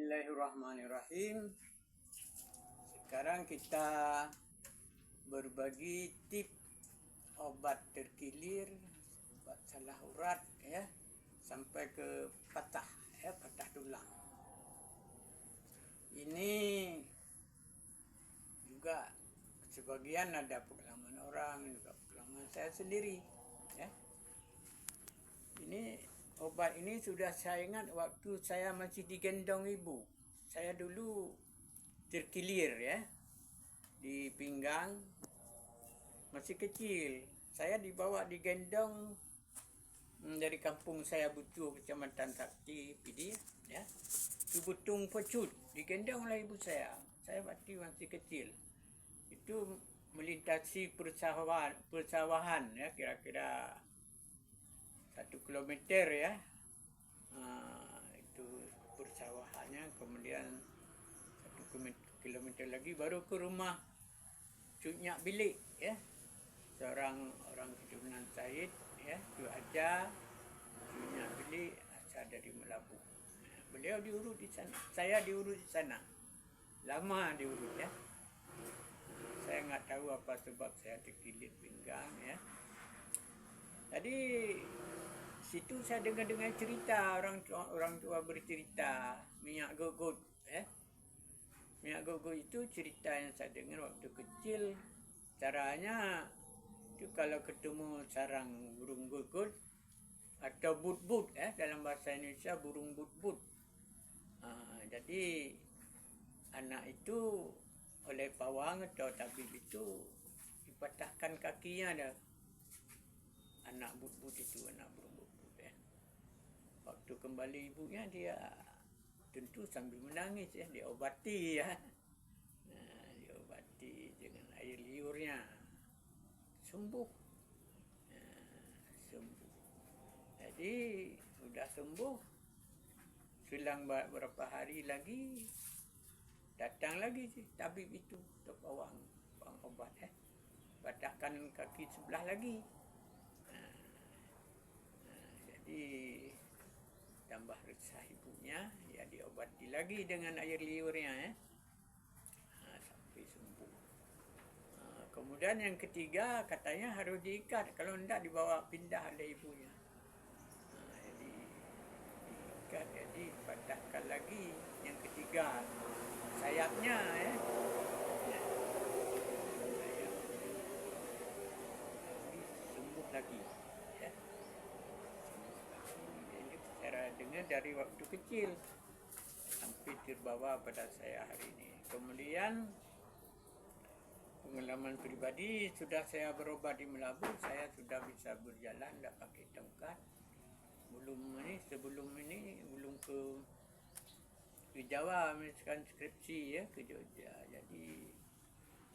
Bismillahirrahmanirrahim. Sekarang kita berbagi tip obat terkilir, obat salah urat ya, sampai ke patah ya, patah tulang. Ini juga sebagian ada pengalaman orang, juga pengalaman saya sendiri ya. Ini obat ini sudah saya ingat waktu saya masih digendong ibu. Saya dulu terkilir ya di pinggang, masih kecil. Saya dibawa digendong dari kampung saya Butuh, Kecamatan Sakti, PD ya. Di Butung Pecut, digendong oleh ibu saya. Saya waktu masih kecil. Itu melintasi persawahan ya, kira-kira 1 kilometer ya. Itu persawahannya, kemudian 1 kilometer lagi baru ke rumah Cunyak Bilik ya, seorang orang keturunan Said ya, Cuk Hajar Cunyak Bilik, asal dari Melabu. Beliau diurut di sana, saya diurut di sana, lama diurut ya. Saya nggak tahu apa sebab saya terkilir pinggang ya. Jadi situ saya dengar cerita orang tua bercerita minyak gogot ya. Minyak gogot itu cerita yang saya dengar waktu kecil. Caranya itu kalau ketemu sarang burung gogot atau but-but ya, dalam bahasa Indonesia burung but-but. Jadi anak itu oleh pawang atau tabib itu dipatahkan kakinya dah. Anak but-but itu, anak burung but-but ya. Waktu kembali ibunya, dia tentu sambil menangis ya, diobati ya. Diobati dengan air liurnya, sembuh. Sembuh. Jadi sudah sembuh. Selang beberapa hari lagi datang lagi si tabib itu untuk pawang obat ya. Patahkan kaki sebelah lagi. Jadi tambah resah ibunya, ya diobati lagi dengan air liurnya ya, sampai sembuh. Kemudian yang ketiga katanya harus diikat, kalau tidak dibawa pindah oleh ibunya. Jadi diikat, jadi patahkan lagi yang ketiga sayapnya ya. Sembuh lagi. Dengar dari waktu kecil sampai terbawa pada saya hari ini. Kemudian pengalaman pribadi, sudah saya berobat di Melabu, saya sudah bisa berjalan, tidak pakai tongkat. Sebelum ini belum ke Jawa menuliskan skripsi ya, ke Jogja. Jadi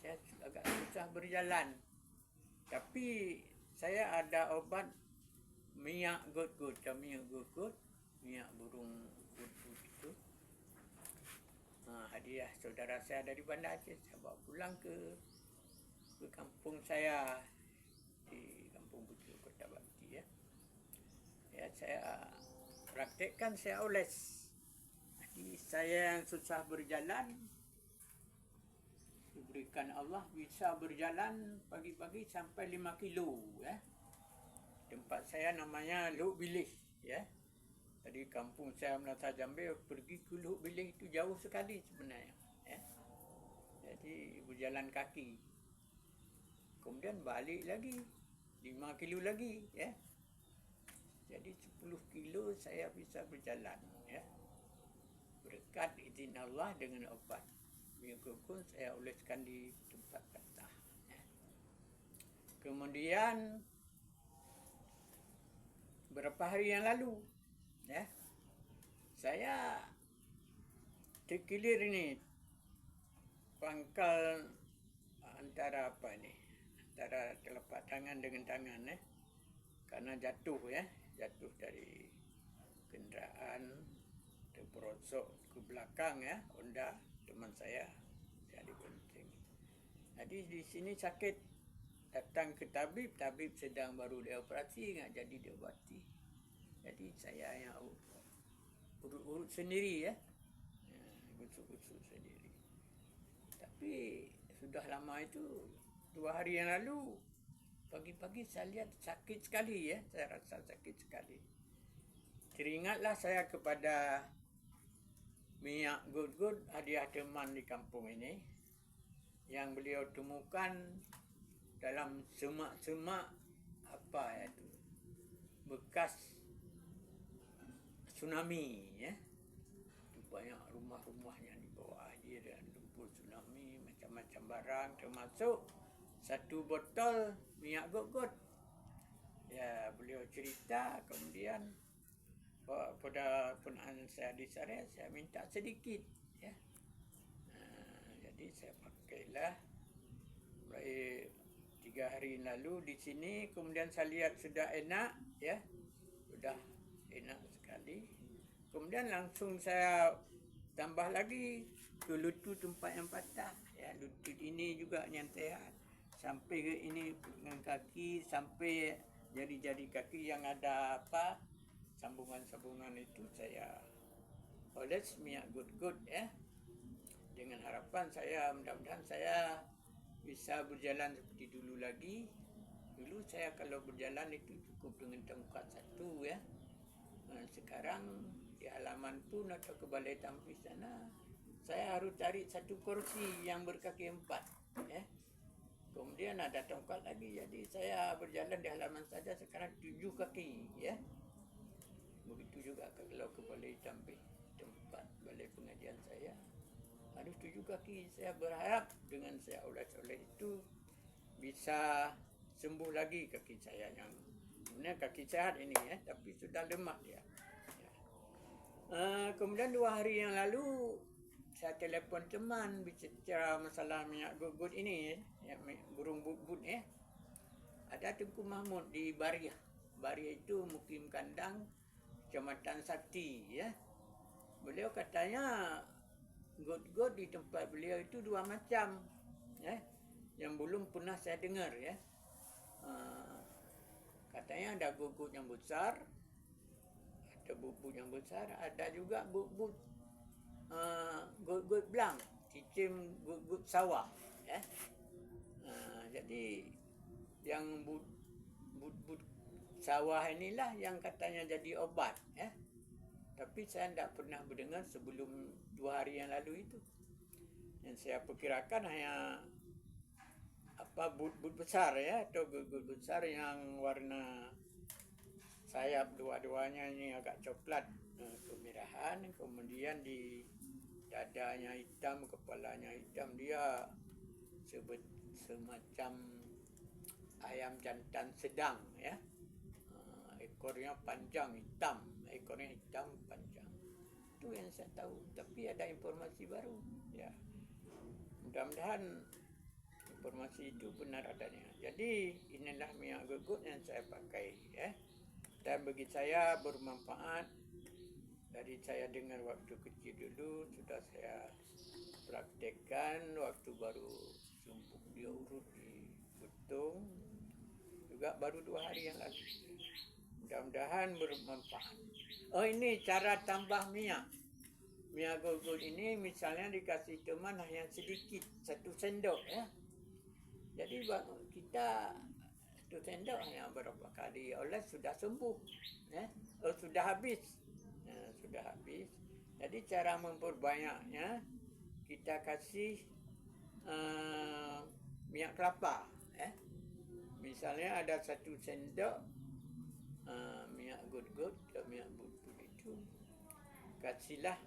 saya agak susah berjalan. Tapi saya ada obat minyak gogot, minyak burung but-but itu. Hadiah saudara saya dari Banda Aceh, saya bawa pulang ke kampung saya di Kampung Butuh, Kota Bakti ya. Ya, saya praktekkan, saya oles. Jadi saya yang susah berjalan, diberikan Allah bisa berjalan pagi-pagi sampai 5 kilo ya. Tempat saya namanya Luk Bilih ya. Dari kampung saya Melata Jambe pergi ke Luk Bilih itu jauh sekali sebenarnya ya. Jadi berjalan kaki. Kemudian balik lagi 5 kilo lagi ya. Jadi 10 kilo saya bisa berjalan ya. Berkat izin Allah dengan obat minyak gogot saya oleskan di tempat patah ya. Kemudian beberapa hari yang lalu ya, saya terkilir ini pangkal antara telapak tangan dengan tangan ya, karena jatuh dari kenderaan, terperosok ke belakang ya, Honda teman saya dibonceng. Jadi di sini sakit, datang ke tabib sedang baru dioperasi, nggak jadi diobati. Jadi saya yang urut sendiri ya. usuk-usuk sendiri. Tapi sudah lama itu, 2 hari yang lalu, pagi-pagi saya lihat sakit sekali ya, saya rasa sakit sekali. Teringatlah saya kepada minyak gut-gut hadiah teman di kampung ini yang beliau temukan dalam semak-semak apa itu bekas tsunami ya. Banyak rumah-rumahnya di bawah air dan lumpur tsunami, macam-macam barang termasuk satu botol minyak gut-gut. Ya, beliau cerita, kemudian pada ponaan saya di sana, saya minta sedikit ya. Jadi saya pakailah mulai 3 hari lalu di sini, kemudian saya lihat sudah enak ya. Sudah enak sekali. Kemudian langsung saya tambah lagi lutut tempat yang patah ya, lutut ini juga yang sehat sampai ke ini dengan kaki, sampai jari-jari kaki yang ada apa sambungan-sambungan itu saya oles minyak gut-gut ya, dengan harapan saya mudah-mudahan saya bisa berjalan seperti dulu lagi. Dulu saya kalau berjalan itu cukup dengan tongkat satu ya. Sekarang di halaman pun atau ke balai tampis sana, saya harus cari satu kursi yang berkaki 4 ya. Kemudian ada tongkat lagi, jadi saya berjalan di halaman saja sekarang 7 kaki ya. Begitu juga kalau ke balai tampis, tempat balai pengajian saya, harus 7 kaki. Saya berharap dengan saya oles-oles itu bisa sembuh lagi kaki saya yang sebenarnya kaki sehat ini ya, tapi sudah lemah dia. Kemudian 2 hari yang lalu saya telefon teman bicara masalah minyak gut-gut ini ya, burung but-but ya. Ada Tengku Mahmud di Bariah. Bariah itu mukim kandang Kecamatan Sakti ya. Beliau katanya gut-gut di tempat beliau itu 2 macam ya, yang belum pernah saya dengar ya. Katanya ada gut-gut yang besar, ada but-but yang besar, ada juga but-but gut-gut belang, cicim gut-gut sawah ya. Jadi yang but-but sawah inilah yang katanya jadi obat ya. Tapi saya tidak pernah mendengar sebelum 2 hari yang lalu itu. Yang saya perkirakan hanya apa but-but besar ya, atau gut-gut besar yang warna sayap dua-duanya ini agak coklat kemerahan, kemudian di dadanya hitam, kepalanya hitam, dia semacam ayam jantan sedang ya. Ekornya panjang hitam, ekornya hitam panjang. Itu yang saya tahu, tapi ada informasi baru ya. Mudah-mudahan informasi itu benar adanya. Jadi inilah minyak gut-gut yang saya pakai ya. Dan bagi saya bermanfaat. Dari saya dengar waktu kecil dulu, sudah saya praktekkan waktu baru sumpuk dia urut di Betung, juga baru 2 hari yang lalu. Mudah-mudahan bermanfaat. Oh, ini cara tambah minyak. Minyak gut-gut ini misalnya dikasih teman hanya sedikit, 1 sendok ya. Jadi kita 1 sendok hanya berapa kali oles sudah sembuh ya. Sudah habis. Sudah habis. Jadi cara memperbanyaknya, kita kasih minyak kelapa ya. Misalnya ada 1 sendok minyak gut-gut atau minyak but-but itu, kasihlah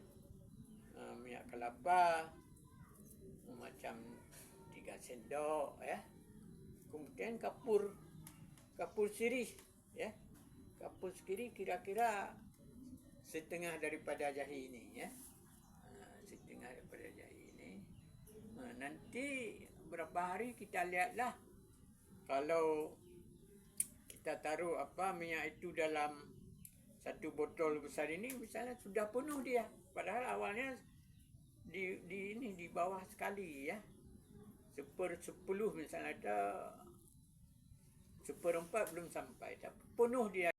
minyak kelapa macam 3 sendok ya. Kemudian kapur sirih ya. Kapur sirih kira-kira setengah daripada jahe ini ya. Setengah daripada jahe ini. Nanti berapa hari kita lihatlah. Kalau kita taruh minyak itu dalam 1 botol besar ini, misalnya sudah penuh dia. Padahal awalnya di bawah sekali ya. 1/10 misalnya, ada 1/4 belum sampai, tapi penuh dia.